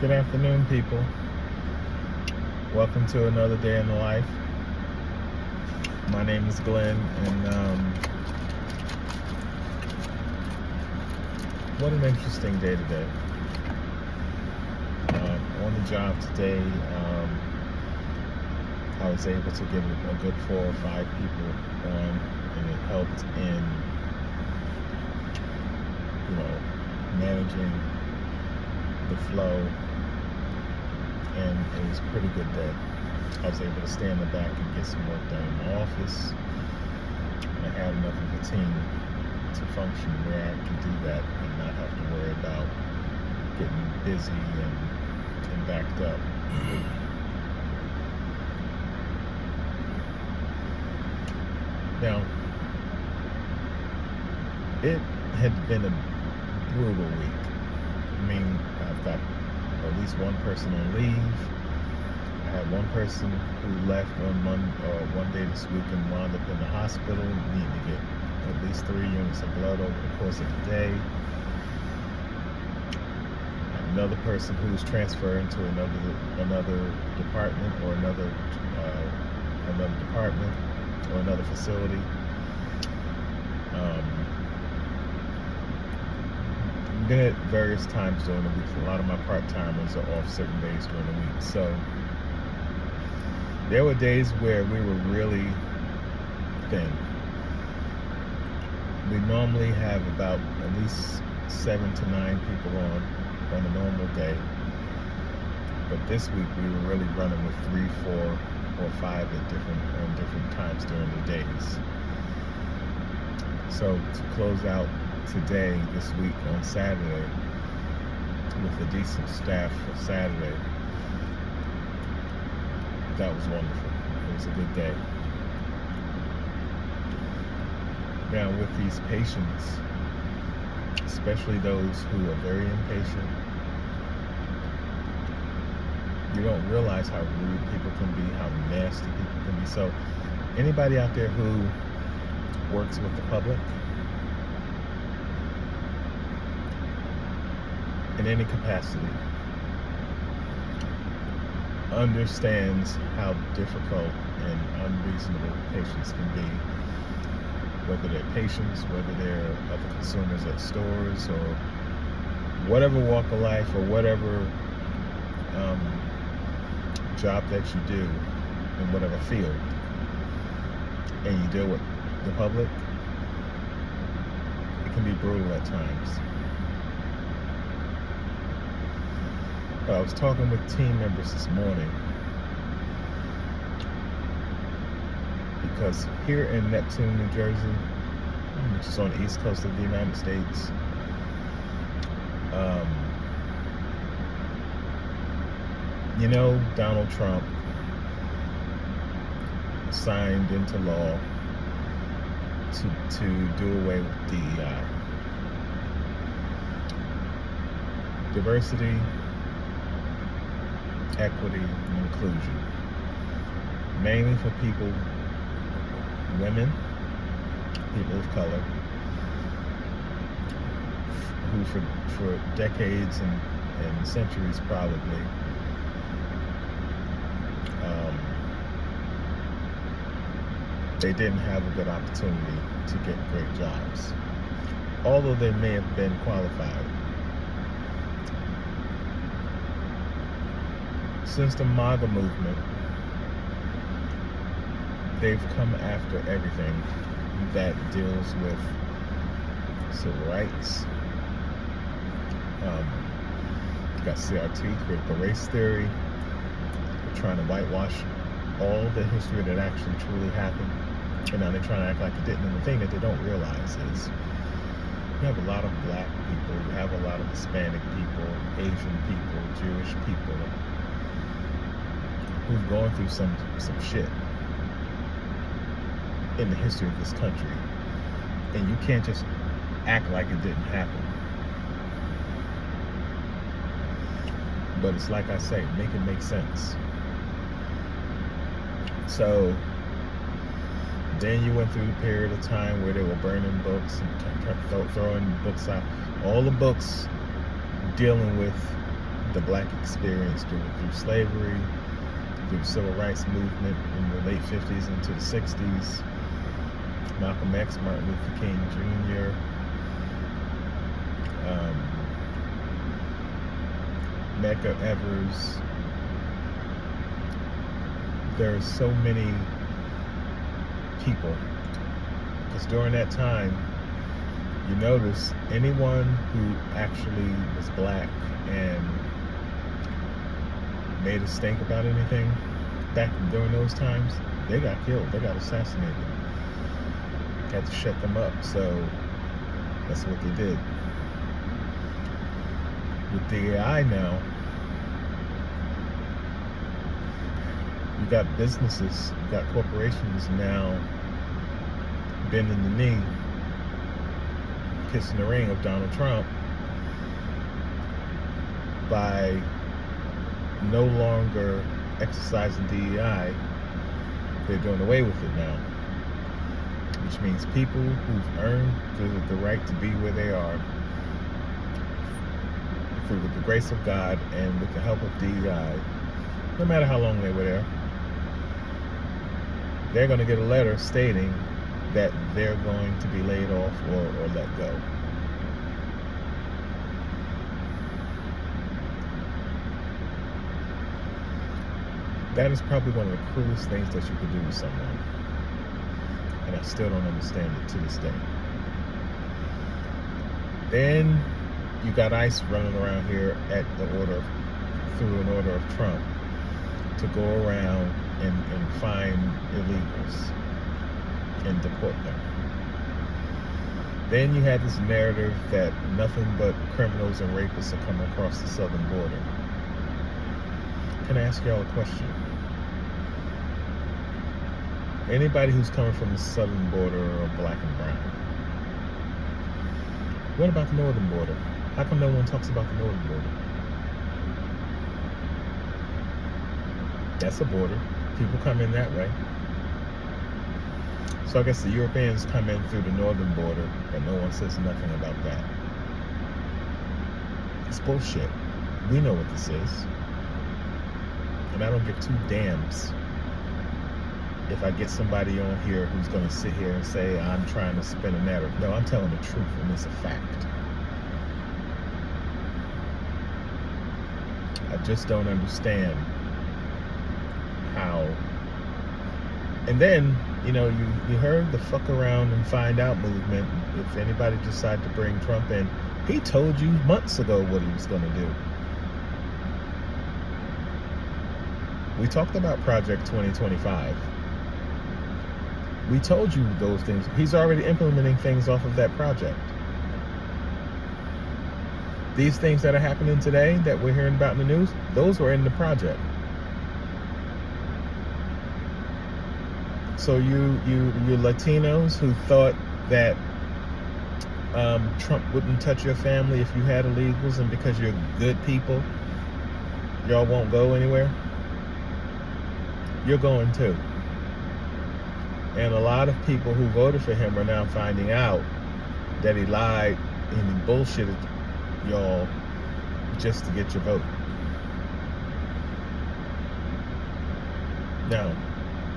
Good afternoon, people. Welcome to another day in the life. My name is Glenn, and what an interesting day today. On the job today, I was able to get a good 4 or 5 people on, and it helped in, managing the flow, and it was a pretty good day. I was able to stay in the back and get some work done in the office, and I had enough of a team to function where I can do that and not have to worry about getting busy and backed up. Now, it had been a brutal week. I mean, I've got at least one person on leave. I had one person who left one day this week and wound up in the hospital, needing to get at least 3 units of blood over the course of the day. Another person who's transferring to another department or another department or another facility. Been at various times during the week. A lot of my part-timers are off certain days during the week. So there were days where we were really thin. We normally have about at least 7 to 9 people on a normal day. But this week we were really running with 3, 4, or 5 on different times during the days. So to close out today, this week on Saturday, with a decent staff for Saturday, that was wonderful. It was a good day. Now, with these patients, especially those who are very impatient, you don't realize how rude people can be, how nasty people can be. So anybody out there who works with the public in any capacity understands how difficult and unreasonable patients can be, whether they're patients, whether they're other consumers at stores, or whatever walk of life, or whatever job that you do in whatever field, and you deal with the public, it can be brutal at times. But I was talking with team members this morning, because here in Neptune, New Jersey, which is on the east coast of the United States, Donald Trump signed into law to do away with DEI. Diversity, equity, and inclusion. Mainly for people, women, people of color, who for decades and centuries probably, they didn't have a good opportunity to get great jobs, although they may have been qualified. Since the MAGA movement, they've come after everything that deals with civil rights. You got CRT, critical race theory. They're trying to whitewash all the history that actually truly happened, and now they're trying to act like it didn't. And the thing that they don't realize is you have a lot of black people, you have a lot of Hispanic people, Asian people, Jewish people who've gone through some shit in the history of this country, and you can't just act like it didn't happen. But it's like I say, make it make sense. So then you went through the period of time where they were burning books and throwing books out. All the books dealing with the black experience through slavery, through the civil rights movement in the late 50s into the 60s, Malcolm X, Martin Luther King Jr., Medgar Evers. There's so many people, because during that time, you notice anyone who actually was black and made a stink about anything back during those times, they got killed, they got assassinated. Had to shut them up, so that's what they did. With DEI now, you got businesses, you got corporations now bending the knee, kissing the ring of Donald Trump by no longer exercising DEI. They're doing away with it now, which means people who've earned the right to be where they are through the grace of God and with the help of DEI, no matter how long they were there, they're going to get a letter stating that they're going to be laid off or let go. That is probably one of the cruelest things that you could do to someone. And I still don't understand it to this day. Then you got ICE running around here through an order of Trump to go around and find illegals and deport them. Then you had this narrative that nothing but criminals and rapists are coming across the southern border. Can I ask y'all a question? Anybody who's coming from the southern border are black and brown. What about the northern border? How come no one talks about the northern border? That's a border. People come in that way. So I guess the Europeans come in through the northern border, but no one says nothing about that. It's bullshit. We know what this is. And I don't give two damns if I get somebody on here who's going to sit here and say I'm trying to spin a narrative. No, I'm telling the truth, and it's a fact. I just don't understand how. And then, you know, you heard the fuck around and find out movement. If anybody decided to bring Trump in, he told you months ago what he was going to do. We talked about Project 2025. We told you those things. He's already implementing things off of that project. These things that are happening today that we're hearing about in the news, those were in the project. So you Latinos who thought that Trump wouldn't touch your family if you had illegals, and because you're good people, y'all won't go anywhere, you're going too. And a lot of people who voted for him are now finding out that he lied and he bullshitted y'all just to get your vote. Now,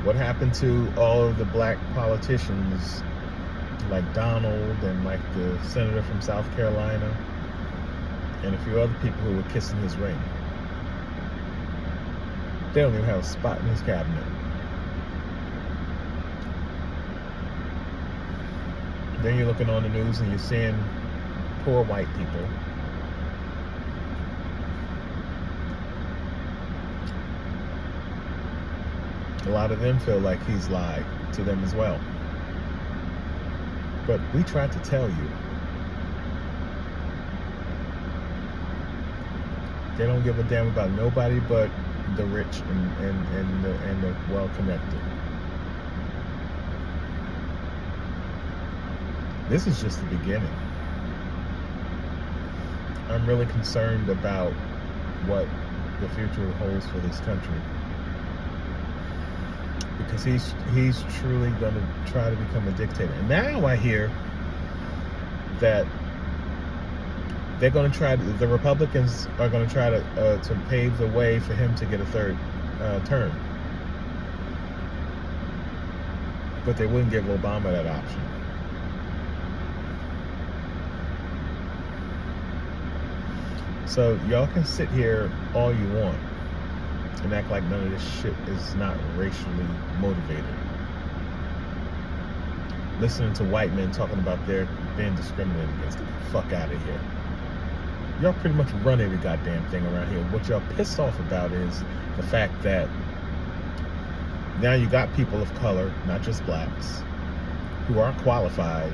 what happened to all of the black politicians like Donald and like the senator from South Carolina and a few other people who were kissing his ring? They don't even have a spot in his cabinet. Then you're looking on the news and you're seeing poor white people a lot of them feel like he's lied to them as well. But we tried to tell you. They don't give a damn about nobody but the rich and the well-connected. This is just the beginning. I'm really concerned about what the future holds for this country, because he's truly going to try to become a dictator. And now I hear that They're going to try. The Republicans are going to try to pave the way for him to get a third term, but they wouldn't give Obama that option. So y'all can sit here all you want and act like none of this shit is not racially motivated. Listening to white men talking about their being discriminated against. Get the fuck out of here. Y'all pretty much run every goddamn thing around here. What y'all pissed off about is the fact that now you got people of color, not just blacks, who aren't qualified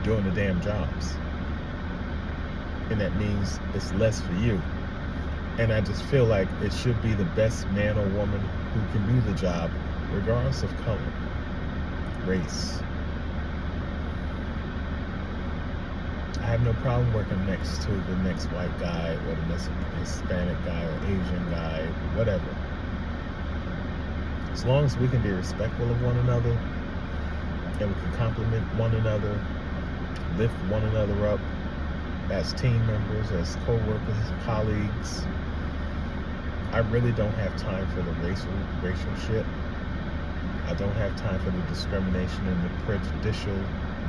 doing the damn jobs. And that means it's less for you. And I just feel like it should be the best man or woman who can do the job, regardless of color, race. I have no problem working next to the next white guy or the next Hispanic guy or Asian guy, whatever. As long as we can be respectful of one another and we can compliment one another, lift one another up as team members, as co-workers, as colleagues. I really don't have time for the racial shit. I don't have time for the discrimination and the prejudicial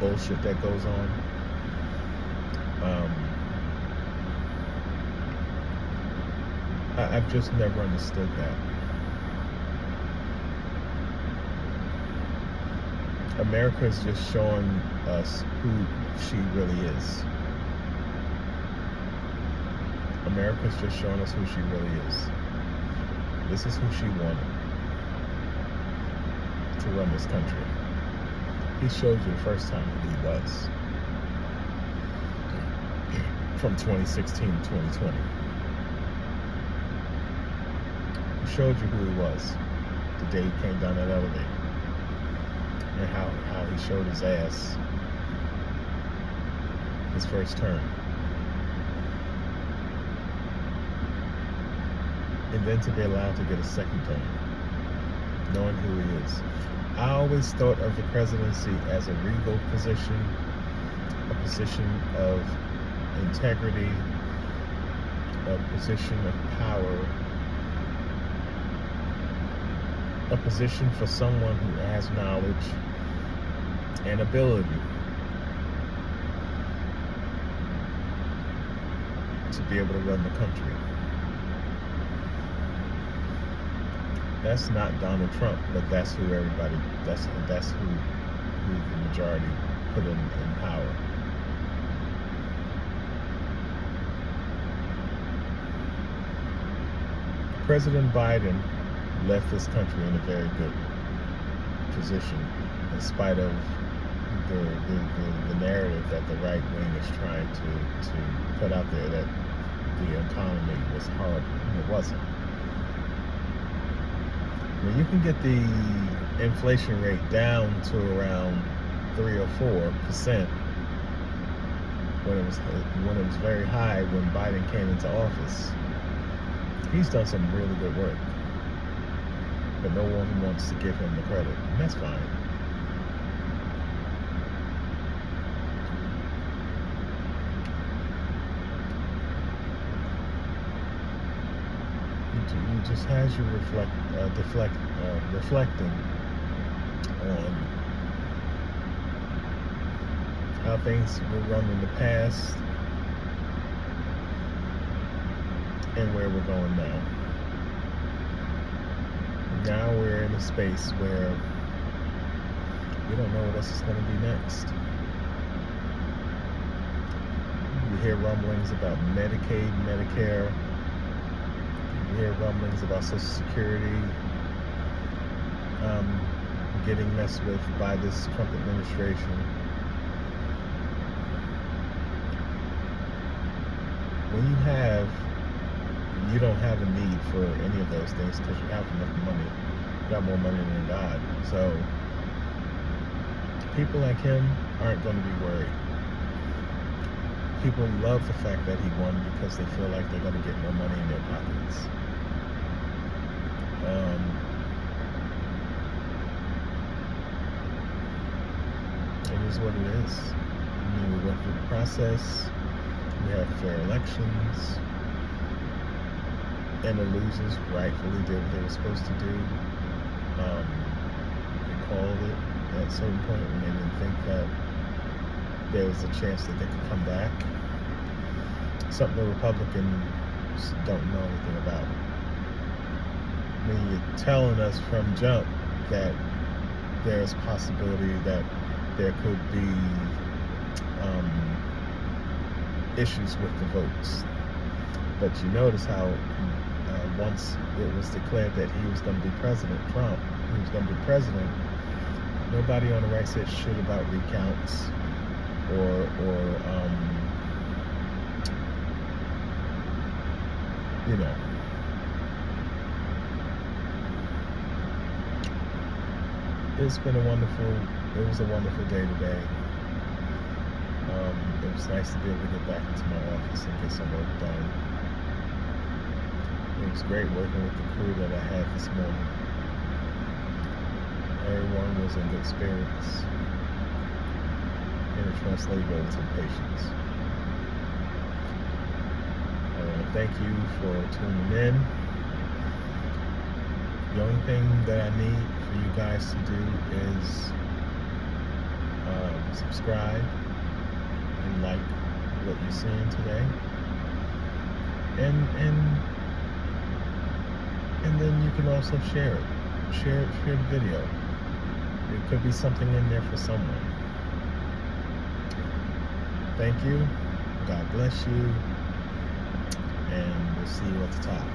bullshit that goes on. I've just never understood that. America is just showing us who she really is. America's just showing us who she really is. This is who she wanted to run this country. He showed you the first time who he was. From 2016 to 2020. He showed you who he was the day he came down that elevator. And how he showed his ass his first term. And then to be allowed to get a second term, knowing who he is. I always thought of the presidency as a regal position, a position of integrity, a position of power, a position for someone who has knowledge and ability to be able to run the country. That's not Donald Trump, but that's who everybody, that's who the majority put in power. President Biden left this country in a very good position, in spite of the narrative that the right wing is trying to put out there that the economy was horrible. And it wasn't. When you can get the inflation rate down to around 3 or 4%, when it was very high when Biden came into office, he's done some really good work. But no one wants to give him the credit, and that's fine. He just has you reflecting on how things were run in the past and where we're going now. Now we're in a space where we don't know what else is going to be next. We hear rumblings about Medicaid, Medicare. We hear rumblings about Social Security getting messed with by this Trump administration. When you don't have a need for any of those things because you have enough money. You got more money than God. So people like him aren't going to be worried. People love the fact that he won because they feel like they're going to get more money in their pockets. It is what it is. I mean, we went through the process. we have fair elections, and the losers rightfully did what they were supposed to do. They called it at a certain point when they didn't think that there was a chance that they could come back. Something the Republicans don't know anything about. I mean, you're telling us from jump that there's possibility that there could be issues with the votes. But you notice how once it was declared that he was going to be president, Trump, he was going to be president, nobody on the right said shit about recounts or you know. It was a wonderful day today. It was nice to be able to get back into my office and get some work done. It was great working with the crew that I had this morning. Everyone was in good spirits, and it translated over to patience. I want to thank you for tuning in. The only thing that I need for you guys to do is subscribe and like what you're seeing today, and then you can also share the video. There could be something in there for someone. Thank you. God bless you, and we'll see you at the top.